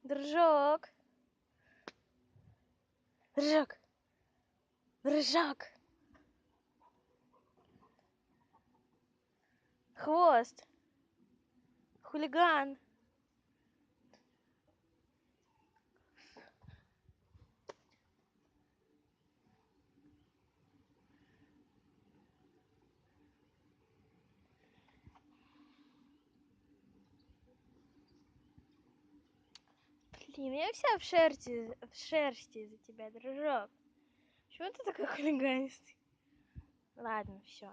Дружок. Дружок. Дружок. Хвост. Хулиган. Блин, я вся в шерсти из-за тебя, дружок. Почему ты такой хулиганистый? Ладно, все.